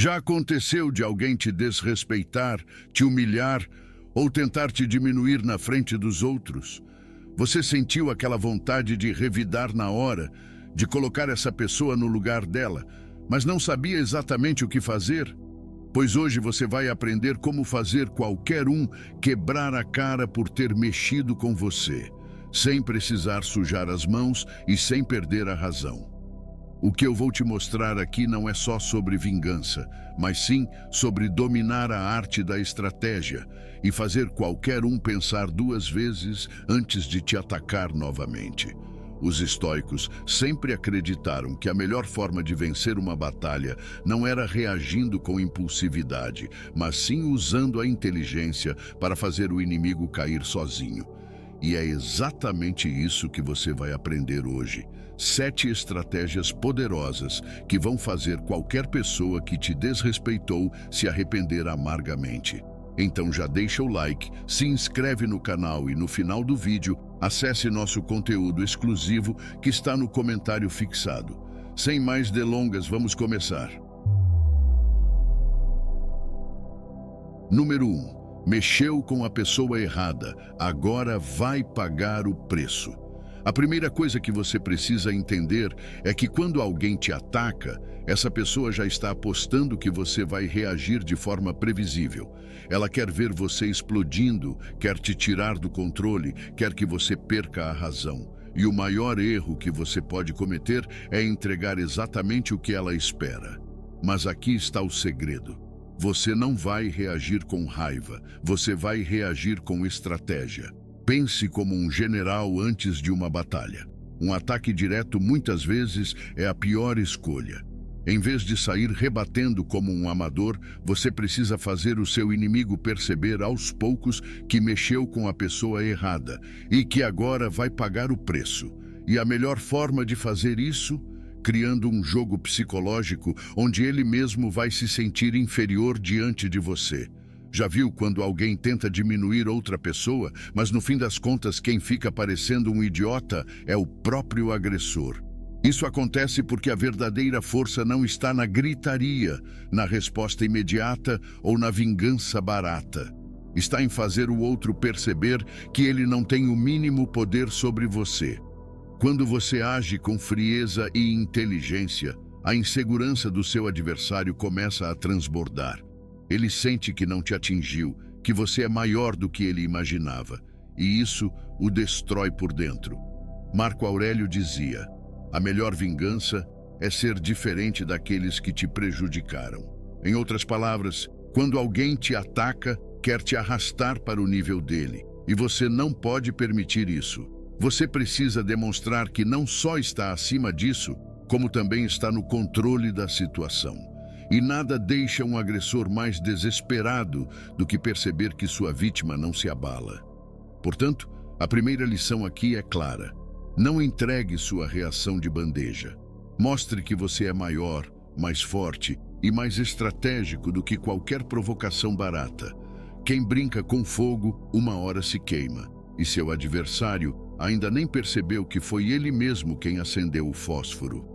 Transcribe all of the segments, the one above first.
Já aconteceu de alguém te desrespeitar, te humilhar ou tentar te diminuir na frente dos outros? Você sentiu aquela vontade de revidar na hora, de colocar essa pessoa no lugar dela, mas não sabia exatamente o que fazer? Pois hoje você vai aprender como fazer qualquer um quebrar a cara por ter mexido com você, sem precisar sujar as mãos e sem perder a razão. O que eu vou te mostrar aqui não é só sobre vingança, mas sim sobre dominar a arte da estratégia e fazer qualquer um pensar duas vezes antes de te atacar novamente. Os estoicos sempre acreditaram que a melhor forma de vencer uma batalha não era reagindo com impulsividade, mas sim usando a inteligência para fazer o inimigo cair sozinho. E é exatamente isso que você vai aprender hoje. 7 estratégias poderosas que vão fazer qualquer pessoa que te desrespeitou se arrepender amargamente. Então já deixa o like, se inscreve no canal e no final do vídeo, acesse nosso conteúdo exclusivo que está no comentário fixado. Sem mais delongas, vamos começar. Número 1. Mexeu com a pessoa errada, agora vai pagar o preço. A primeira coisa que você precisa entender é que quando alguém te ataca, essa pessoa já está apostando que você vai reagir de forma previsível. Ela quer ver você explodindo, quer te tirar do controle, quer que você perca a razão. E o maior erro que você pode cometer é entregar exatamente o que ela espera. Mas aqui está o segredo. Você não vai reagir com raiva, você vai reagir com estratégia. Pense como um general antes de uma batalha. Um ataque direto muitas vezes é a pior escolha. Em vez de sair rebatendo como um amador, você precisa fazer o seu inimigo perceber aos poucos que mexeu com a pessoa errada e que agora vai pagar o preço. E a melhor forma de fazer isso? Criando um jogo psicológico onde ele mesmo vai se sentir inferior diante de você. Já viu quando alguém tenta diminuir outra pessoa, mas no fim das contas quem fica parecendo um idiota é o próprio agressor? Isso acontece porque a verdadeira força não está na gritaria, na resposta imediata ou na vingança barata. Está em fazer o outro perceber que ele não tem o mínimo poder sobre você. Quando você age com frieza e inteligência, a insegurança do seu adversário começa a transbordar. Ele sente que não te atingiu, que você é maior do que ele imaginava, e isso o destrói por dentro. Marco Aurélio dizia: a melhor vingança é ser diferente daqueles que te prejudicaram. Em outras palavras, quando alguém te ataca, quer te arrastar para o nível dele, e você não pode permitir isso. Você precisa demonstrar que não só está acima disso, como também está no controle da situação. E nada deixa um agressor mais desesperado do que perceber que sua vítima não se abala. Portanto, a primeira lição aqui é clara. Não entregue sua reação de bandeja. Mostre que você é maior, mais forte e mais estratégico do que qualquer provocação barata. Quem brinca com fogo, uma hora se queima. E seu adversário ainda nem percebeu que foi ele mesmo quem acendeu o fósforo.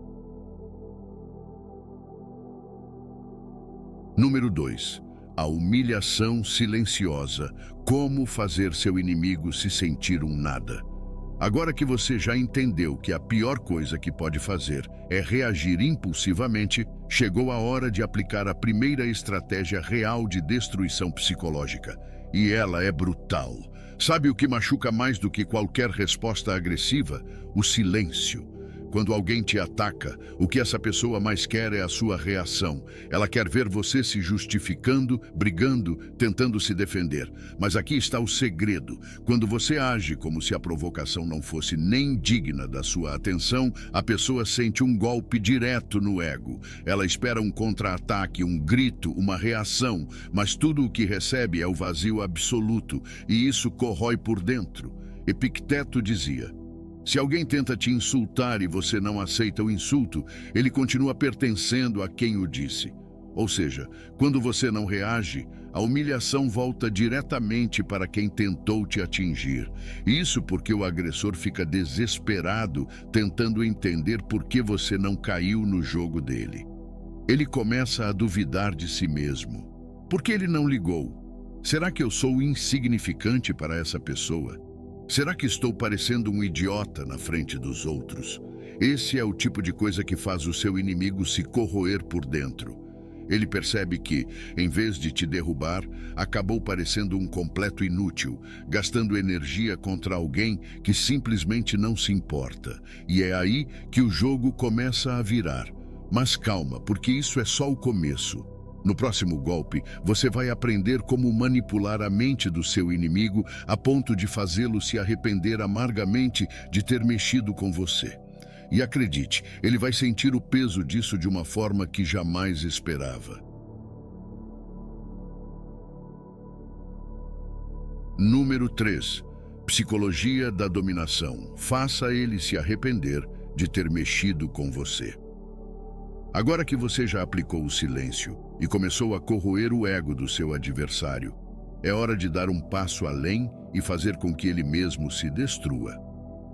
Número 2. A humilhação silenciosa. Como fazer seu inimigo se sentir um nada. Agora que você já entendeu que a pior coisa que pode fazer é reagir impulsivamente, chegou a hora de aplicar a primeira estratégia real de destruição psicológica. E ela é brutal. Sabe o que machuca mais do que qualquer resposta agressiva? O silêncio. Quando alguém te ataca, o que essa pessoa mais quer é a sua reação. Ela quer ver você se justificando, brigando, tentando se defender. Mas aqui está o segredo. Quando você age como se a provocação não fosse nem digna da sua atenção, a pessoa sente um golpe direto no ego. Ela espera um contra-ataque, um grito, uma reação, mas tudo o que recebe é o vazio absoluto, e isso corrói por dentro. Epicteto dizia: se alguém tenta te insultar e você não aceita o insulto, ele continua pertencendo a quem o disse. Ou seja, quando você não reage, a humilhação volta diretamente para quem tentou te atingir. Isso porque o agressor fica desesperado, tentando entender por que você não caiu no jogo dele. Ele começa a duvidar de si mesmo. Por que ele não ligou? Será que eu sou insignificante para essa pessoa? Será que estou parecendo um idiota na frente dos outros? Esse é o tipo de coisa que faz o seu inimigo se corroer por dentro. Ele percebe que, em vez de te derrubar, acabou parecendo um completo inútil, gastando energia contra alguém que simplesmente não se importa. E é aí que o jogo começa a virar. Mas calma, porque isso é só o começo. No próximo golpe, você vai aprender como manipular a mente do seu inimigo a ponto de fazê-lo se arrepender amargamente de ter mexido com você. E acredite, ele vai sentir o peso disso de uma forma que jamais esperava. Número 3. Psicologia da dominação. Faça ele se arrepender de ter mexido com você. Agora que você já aplicou o silêncio e começou a corroer o ego do seu adversário, é hora de dar um passo além e fazer com que ele mesmo se destrua.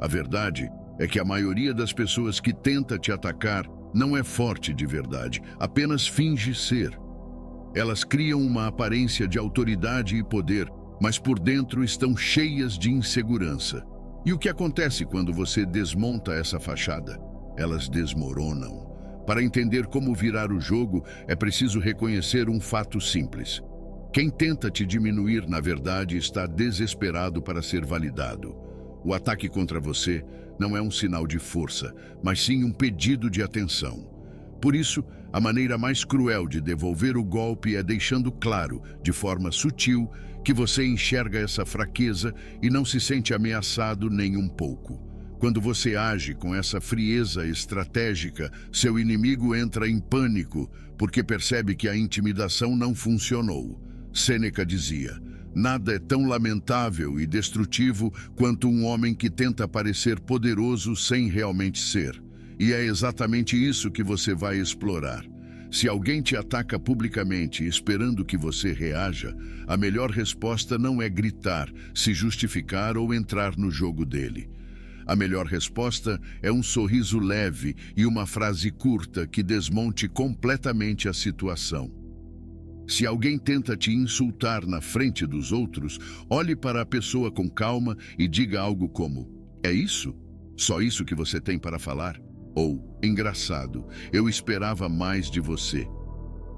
A verdade é que a maioria das pessoas que tenta te atacar não é forte de verdade, apenas finge ser. Elas criam uma aparência de autoridade e poder, mas por dentro estão cheias de insegurança. E o que acontece quando você desmonta essa fachada? Elas desmoronam. Para entender como virar o jogo, é preciso reconhecer um fato simples. Quem tenta te diminuir, na verdade, está desesperado para ser validado. O ataque contra você não é um sinal de força, mas sim um pedido de atenção. Por isso, a maneira mais cruel de devolver o golpe é deixando claro, de forma sutil, que você enxerga essa fraqueza e não se sente ameaçado nem um pouco. Quando você age com essa frieza estratégica, seu inimigo entra em pânico, porque percebe que a intimidação não funcionou. Sêneca dizia: nada é tão lamentável e destrutivo quanto um homem que tenta parecer poderoso sem realmente ser. E é exatamente isso que você vai explorar. Se alguém te ataca publicamente esperando que você reaja, a melhor resposta não é gritar, se justificar ou entrar no jogo dele. A melhor resposta é um sorriso leve e uma frase curta que desmonte completamente a situação. Se alguém tenta te insultar na frente dos outros, olhe para a pessoa com calma e diga algo como: é isso? Só isso que você tem para falar? Ou, engraçado, eu esperava mais de você.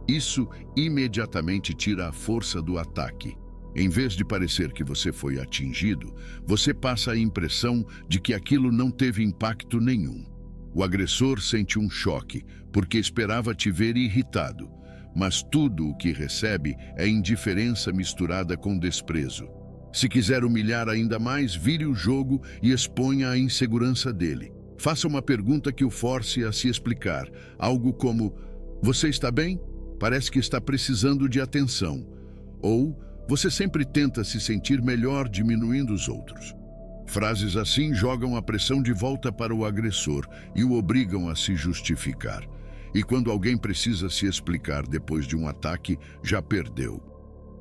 Isso imediatamente tira a força do ataque. Em vez de parecer que você foi atingido, você passa a impressão de que aquilo não teve impacto nenhum. O agressor sente um choque, porque esperava te ver irritado. Mas tudo o que recebe é indiferença misturada com desprezo. Se quiser humilhar ainda mais, vire o jogo e exponha a insegurança dele. Faça uma pergunta que o force a se explicar, algo como: você está bem? Parece que está precisando de atenção. Ou: você sempre tenta se sentir melhor diminuindo os outros. Frases assim jogam a pressão de volta para o agressor e o obrigam a se justificar. E quando alguém precisa se explicar depois de um ataque, já perdeu.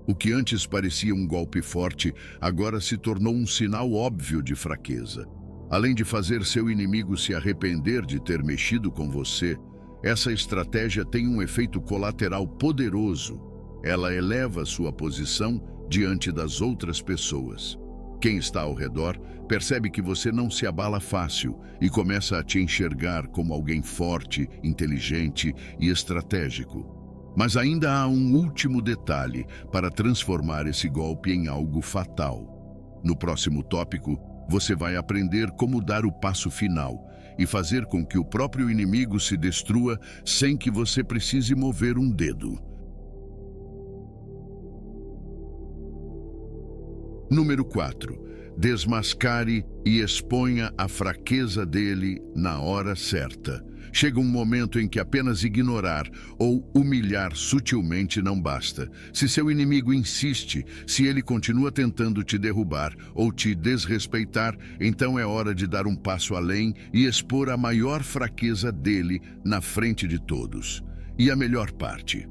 O que antes parecia um golpe forte, agora se tornou um sinal óbvio de fraqueza. Além de fazer seu inimigo se arrepender de ter mexido com você, essa estratégia tem um efeito colateral poderoso. Ela eleva sua posição diante das outras pessoas. Quem está ao redor percebe que você não se abala fácil e começa a te enxergar como alguém forte, inteligente e estratégico. Mas ainda há um último detalhe para transformar esse golpe em algo fatal. No próximo tópico, você vai aprender como dar o passo final e fazer com que o próprio inimigo se destrua sem que você precise mover um dedo. Número 4. Desmascare e exponha a fraqueza dele na hora certa. Chega um momento em que apenas ignorar ou humilhar sutilmente não basta. Se seu inimigo insiste, se ele continua tentando te derrubar ou te desrespeitar, então é hora de dar um passo além e expor a maior fraqueza dele na frente de todos. E a melhor parte: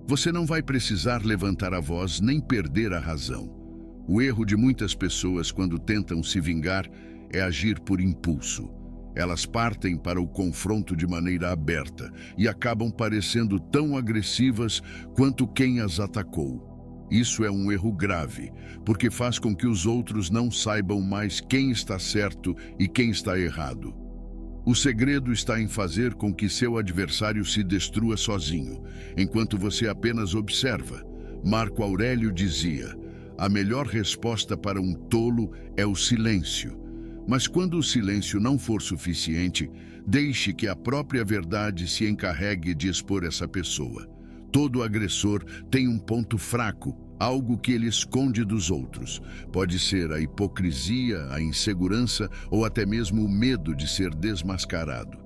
você não vai precisar levantar a voz nem perder a razão. O erro de muitas pessoas quando tentam se vingar é agir por impulso. Elas partem para o confronto de maneira aberta e acabam parecendo tão agressivas quanto quem as atacou. Isso é um erro grave, porque faz com que os outros não saibam mais quem está certo e quem está errado. O segredo está em fazer com que seu adversário se destrua sozinho, enquanto você apenas observa. Marco Aurélio dizia: a melhor resposta para um tolo é o silêncio. Mas quando o silêncio não for suficiente, deixe que a própria verdade se encarregue de expor essa pessoa. Todo agressor tem um ponto fraco, algo que ele esconde dos outros. Pode ser a hipocrisia, a insegurança ou até mesmo o medo de ser desmascarado.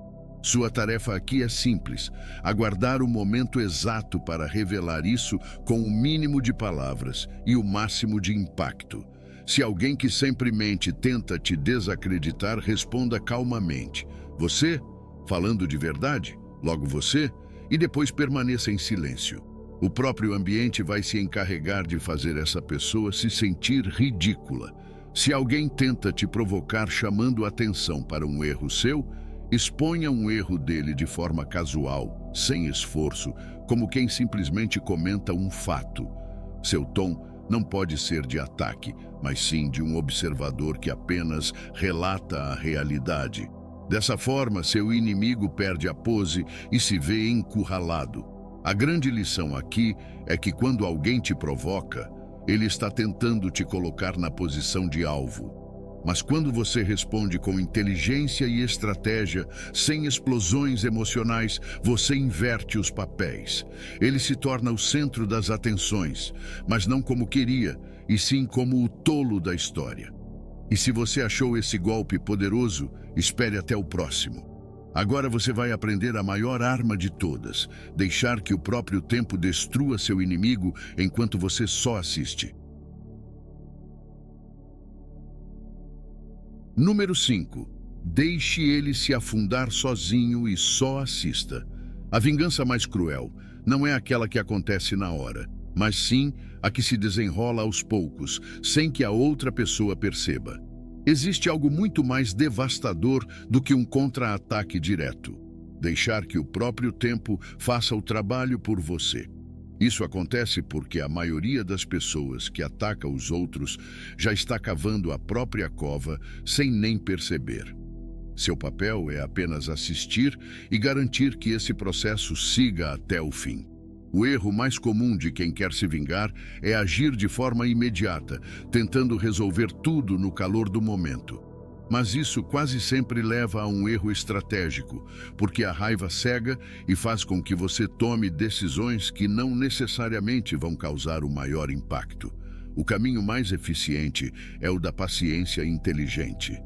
Sua tarefa aqui é simples: aguardar o momento exato para revelar isso com o mínimo de palavras e o máximo de impacto. Se alguém que sempre mente tenta te desacreditar, responda calmamente: você? Falando de verdade? Logo você? E depois permaneça em silêncio. O próprio ambiente vai se encarregar de fazer essa pessoa se sentir ridícula. Se alguém tenta te provocar chamando atenção para um erro seu, exponha um erro dele de forma casual, sem esforço, como quem simplesmente comenta um fato. Seu tom não pode ser de ataque, mas sim de um observador que apenas relata a realidade. Dessa forma, seu inimigo perde a pose e se vê encurralado. A grande lição aqui é que quando alguém te provoca, ele está tentando te colocar na posição de alvo. Mas quando você responde com inteligência e estratégia, sem explosões emocionais, você inverte os papéis. Ele se torna o centro das atenções, mas não como queria, e sim como o tolo da história. E se você achou esse golpe poderoso, espere até o próximo. Agora você vai aprender a maior arma de todas: deixar que o próprio tempo destrua seu inimigo enquanto você só assiste. Número 5. Deixe ele se afundar sozinho e só assista. A vingança mais cruel não é aquela que acontece na hora, mas sim a que se desenrola aos poucos, sem que a outra pessoa perceba. Existe algo muito mais devastador do que um contra-ataque direto: deixar que o próprio tempo faça o trabalho por você. Isso acontece porque a maioria das pessoas que ataca os outros já está cavando a própria cova sem nem perceber. Seu papel é apenas assistir e garantir que esse processo siga até o fim. O erro mais comum de quem quer se vingar é agir de forma imediata, tentando resolver tudo no calor do momento. Mas isso quase sempre leva a um erro estratégico, porque a raiva cega e faz com que você tome decisões que não necessariamente vão causar o maior impacto. O caminho mais eficiente é o da paciência inteligente.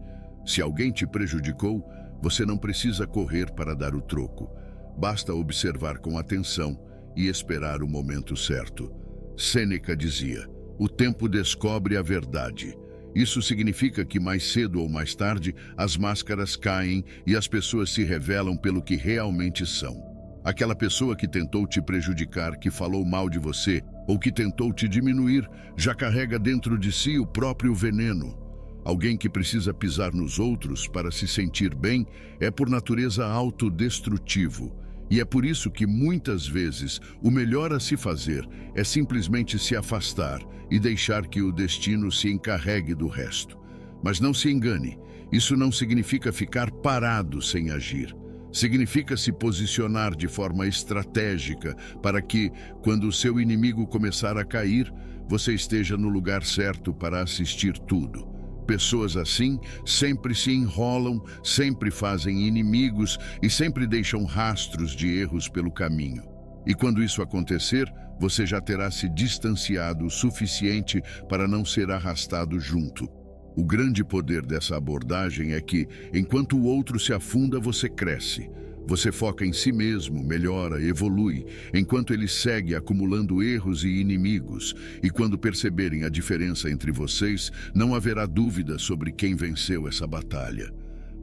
Se alguém te prejudicou, você não precisa correr para dar o troco. Basta observar com atenção e esperar o momento certo. Sêneca dizia: o tempo descobre a verdade. Isso significa que mais cedo ou mais tarde as máscaras caem e as pessoas se revelam pelo que realmente são. Aquela pessoa que tentou te prejudicar, que falou mal de você ou que tentou te diminuir, já carrega dentro de si o próprio veneno. Alguém que precisa pisar nos outros para se sentir bem é por natureza autodestrutivo. E é por isso que muitas vezes o melhor a se fazer é simplesmente se afastar e deixar que o destino se encarregue do resto. Mas não se engane, isso não significa ficar parado sem agir. Significa se posicionar de forma estratégica para que, quando o seu inimigo começar a cair, você esteja no lugar certo para assistir tudo. Pessoas assim sempre se enrolam, sempre fazem inimigos e sempre deixam rastros de erros pelo caminho. E quando isso acontecer, você já terá se distanciado o suficiente para não ser arrastado junto. O grande poder dessa abordagem é que, enquanto o outro se afunda, você cresce. Você foca em si mesmo, melhora, evolui, enquanto ele segue acumulando erros e inimigos. E quando perceberem a diferença entre vocês, não haverá dúvida sobre quem venceu essa batalha.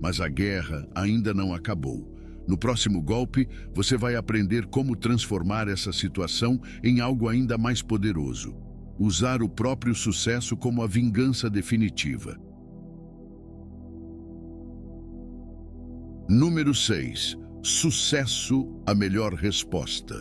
Mas a guerra ainda não acabou. No próximo golpe, você vai aprender como transformar essa situação em algo ainda mais poderoso. Usar o próprio sucesso como a vingança definitiva. Número 6. Sucesso, a melhor resposta.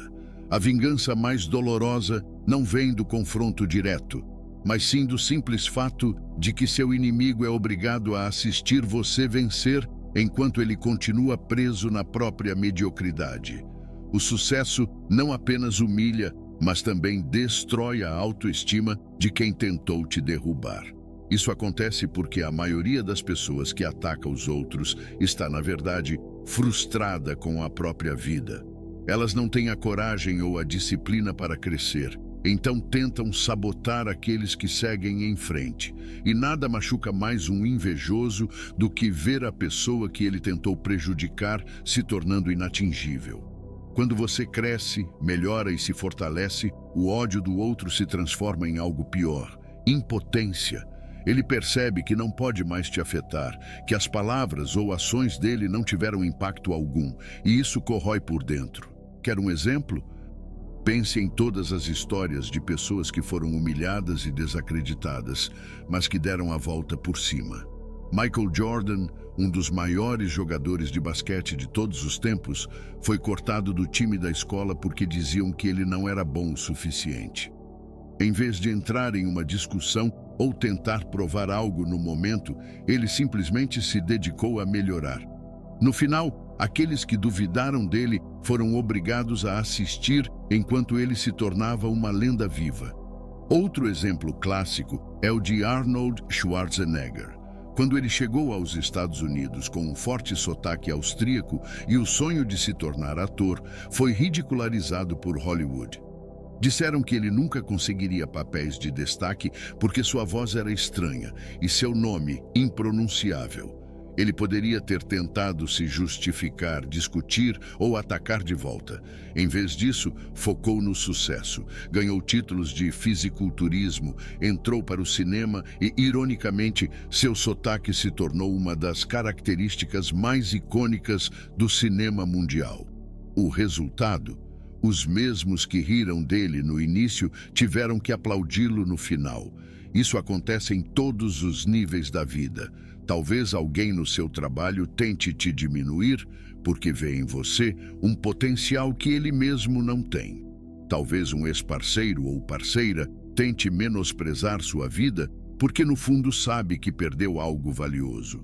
A vingança mais dolorosa não vem do confronto direto, mas sim do simples fato de que seu inimigo é obrigado a assistir você vencer enquanto ele continua preso na própria mediocridade. O sucesso não apenas humilha, mas também destrói a autoestima de quem tentou te derrubar. Isso acontece porque a maioria das pessoas que atacam os outros está, na verdade, frustrada com a própria vida. Elas não têm a coragem ou a disciplina para crescer, então tentam sabotar aqueles que seguem em frente. E nada machuca mais um invejoso do que ver a pessoa que ele tentou prejudicar se tornando inatingível. Quando você cresce, melhora e se fortalece, o ódio do outro se transforma em algo pior, impotência. Ele percebe que não pode mais te afetar, que as palavras ou ações dele não tiveram impacto algum, e isso corrói por dentro. Quer um exemplo? Pense em todas as histórias de pessoas que foram humilhadas e desacreditadas, mas que deram a volta por cima. Michael Jordan, um dos maiores jogadores de basquete de todos os tempos, foi cortado do time da escola porque diziam que ele não era bom o suficiente. Em vez de entrar em uma discussão ou tentar provar algo no momento, ele simplesmente se dedicou a melhorar. No final, aqueles que duvidaram dele foram obrigados a assistir enquanto ele se tornava uma lenda viva. Outro exemplo clássico é o de Arnold Schwarzenegger. Quando ele chegou aos Estados Unidos com um forte sotaque austríaco e o sonho de se tornar ator, foi ridicularizado por Hollywood. Disseram que ele nunca conseguiria papéis de destaque porque sua voz era estranha e seu nome impronunciável. Ele poderia ter tentado se justificar, discutir ou atacar de volta. Em vez disso, focou no sucesso. Ganhou títulos de fisiculturismo, entrou para o cinema e, ironicamente, seu sotaque se tornou uma das características mais icônicas do cinema mundial. O resultado? Os mesmos que riram dele no início tiveram que aplaudi-lo no final. Isso acontece em todos os níveis da vida. Talvez alguém no seu trabalho tente te diminuir porque vê em você um potencial que ele mesmo não tem. Talvez um ex-parceiro ou parceira tente menosprezar sua vida porque no fundo sabe que perdeu algo valioso.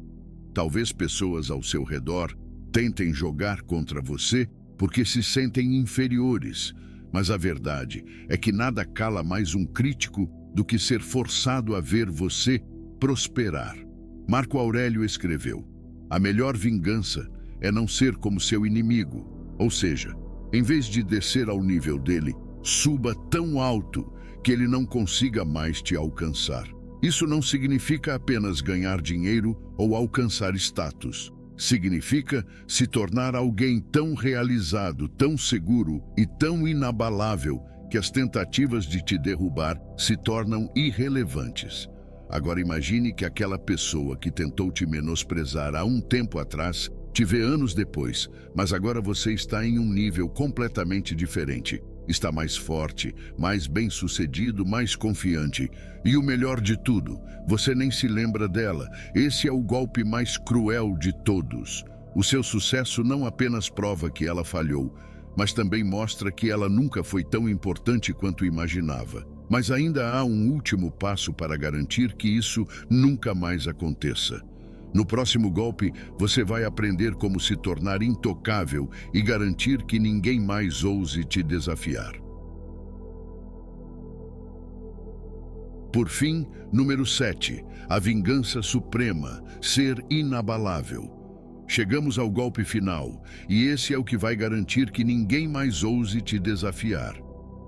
Talvez pessoas ao seu redor tentem jogar contra você porque se sentem inferiores, mas a verdade é que nada cala mais um crítico do que ser forçado a ver você prosperar. Marco Aurélio escreveu: a melhor vingança é não ser como seu inimigo, ou seja, em vez de descer ao nível dele, suba tão alto que ele não consiga mais te alcançar. Isso não significa apenas ganhar dinheiro ou alcançar status. Significa se tornar alguém tão realizado, tão seguro e tão inabalável que as tentativas de te derrubar se tornam irrelevantes. Agora imagine que aquela pessoa que tentou te menosprezar há um tempo atrás te vê anos depois, mas agora você está em um nível completamente diferente. Está mais forte, mais bem-sucedido, mais confiante. E o melhor de tudo, você nem se lembra dela. Esse é o golpe mais cruel de todos. O seu sucesso não apenas prova que ela falhou, mas também mostra que ela nunca foi tão importante quanto imaginava. Mas ainda há um último passo para garantir que isso nunca mais aconteça. No próximo golpe, você vai aprender como se tornar intocável e garantir que ninguém mais ouse te desafiar. Por fim, número 7, a vingança suprema, ser inabalável. Chegamos ao golpe final, e esse é o que vai garantir que ninguém mais ouse te desafiar.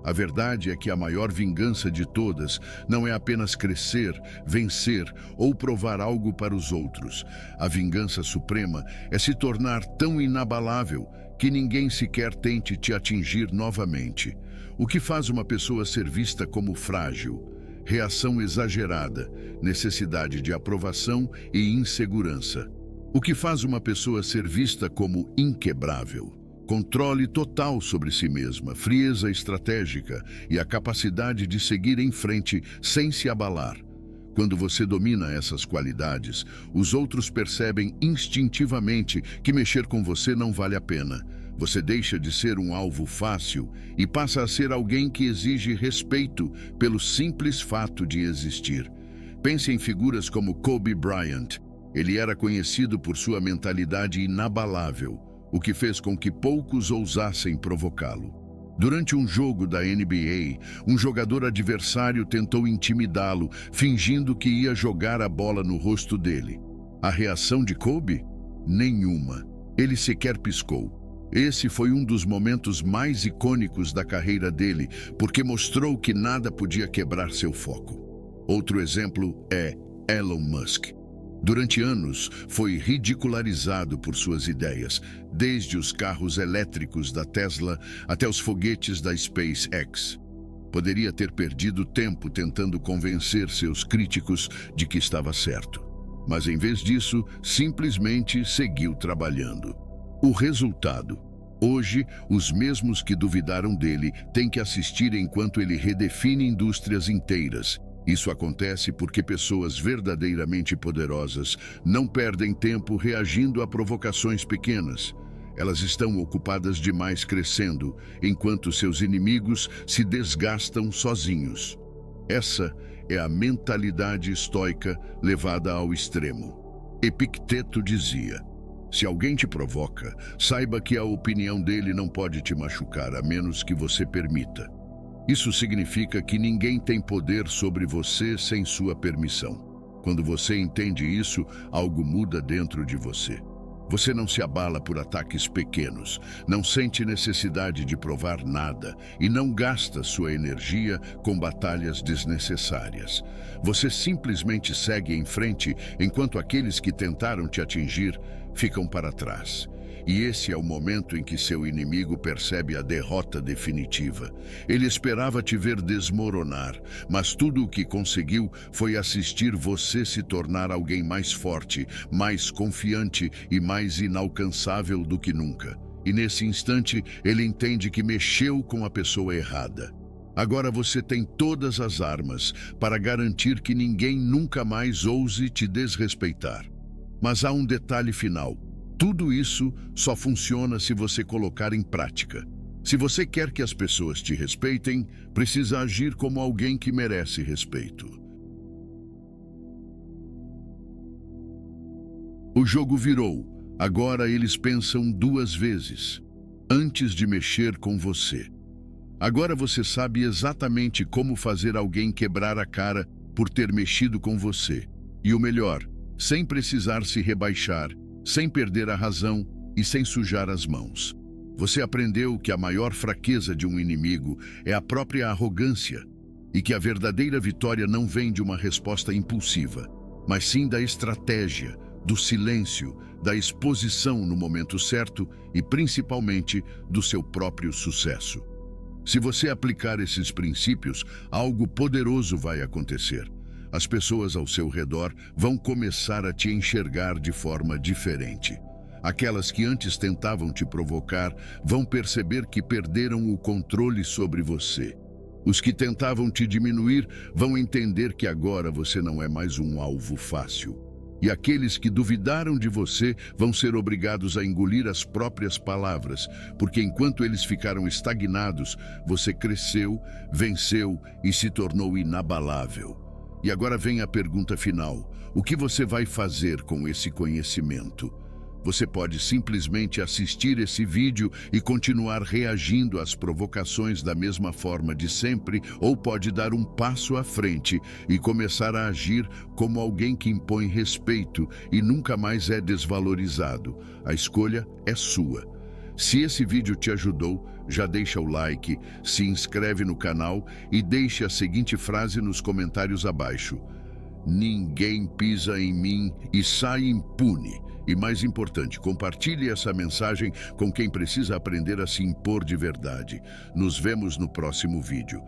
A verdade é que a maior vingança de todas não é apenas crescer, vencer ou provar algo para os outros. A vingança suprema é se tornar tão inabalável que ninguém sequer tente te atingir novamente. O que faz uma pessoa ser vista como frágil? Reação exagerada, necessidade de aprovação e insegurança. O que faz uma pessoa ser vista como inquebrável? Controle total sobre si mesma, frieza estratégica e a capacidade de seguir em frente sem se abalar. Quando você domina essas qualidades, os outros percebem instintivamente que mexer com você não vale a pena. Você deixa de ser um alvo fácil e passa a ser alguém que exige respeito pelo simples fato de existir. Pense em figuras como Kobe Bryant. Ele era conhecido por sua mentalidade inabalável, o que fez com que poucos ousassem provocá-lo. Durante um jogo da NBA, um jogador adversário tentou intimidá-lo, fingindo que ia jogar a bola no rosto dele. A reação de Kobe? Nenhuma. Ele sequer piscou. Esse foi um dos momentos mais icônicos da carreira dele, porque mostrou que nada podia quebrar seu foco. Outro exemplo é Elon Musk. Durante anos, foi ridicularizado por suas ideias, desde os carros elétricos da Tesla até os foguetes da SpaceX. Poderia ter perdido tempo tentando convencer seus críticos de que estava certo. Mas, em vez disso, simplesmente seguiu trabalhando. O resultado? Hoje, os mesmos que duvidaram dele têm que assistir enquanto ele redefine indústrias inteiras. Isso acontece porque pessoas verdadeiramente poderosas não perdem tempo reagindo a provocações pequenas. Elas estão ocupadas demais crescendo, enquanto seus inimigos se desgastam sozinhos. Essa é a mentalidade estoica levada ao extremo. Epicteto dizia: se alguém te provoca, saiba que a opinião dele não pode te machucar, a menos que você permita. Isso significa que ninguém tem poder sobre você sem sua permissão. Quando você entende isso, algo muda dentro de você. Você não se abala por ataques pequenos, não sente necessidade de provar nada e não gasta sua energia com batalhas desnecessárias. Você simplesmente segue em frente enquanto aqueles que tentaram te atingir ficam para trás. E esse é o momento em que seu inimigo percebe a derrota definitiva. Ele esperava te ver desmoronar, mas tudo o que conseguiu foi assistir você se tornar alguém mais forte, mais confiante e mais inalcançável do que nunca. E nesse instante, ele entende que mexeu com a pessoa errada. Agora você tem todas as armas para garantir que ninguém nunca mais ouse te desrespeitar. Mas há um detalhe final. Tudo isso só funciona se você colocar em prática. Se você quer que as pessoas te respeitem, precisa agir como alguém que merece respeito. O jogo virou. Agora eles pensam duas vezes, antes de mexer com você. Agora você sabe exatamente como fazer alguém quebrar a cara por ter mexido com você. E o melhor, sem precisar se rebaixar, sem perder a razão e sem sujar as mãos. Você aprendeu que a maior fraqueza de um inimigo é a própria arrogância e que a verdadeira vitória não vem de uma resposta impulsiva, mas sim da estratégia, do silêncio, da exposição no momento certo e principalmente do seu próprio sucesso. Se você aplicar esses princípios, algo poderoso vai acontecer. As pessoas ao seu redor vão começar a te enxergar de forma diferente. Aquelas que antes tentavam te provocar vão perceber que perderam o controle sobre você. Os que tentavam te diminuir vão entender que agora você não é mais um alvo fácil. E aqueles que duvidaram de você vão ser obrigados a engolir as próprias palavras, porque enquanto eles ficaram estagnados, você cresceu, venceu e se tornou inabalável. E agora vem a pergunta final: o que você vai fazer com esse conhecimento? Você pode simplesmente assistir esse vídeo e continuar reagindo às provocações da mesma forma de sempre, ou pode dar um passo à frente e começar a agir como alguém que impõe respeito e nunca mais é desvalorizado. A escolha é sua. Se esse vídeo te ajudou, já deixa o like, se inscreve no canal e deixe a seguinte frase nos comentários abaixo: ninguém pisa em mim e sai impune. E mais importante, compartilhe essa mensagem com quem precisa aprender a se impor de verdade. Nos vemos no próximo vídeo.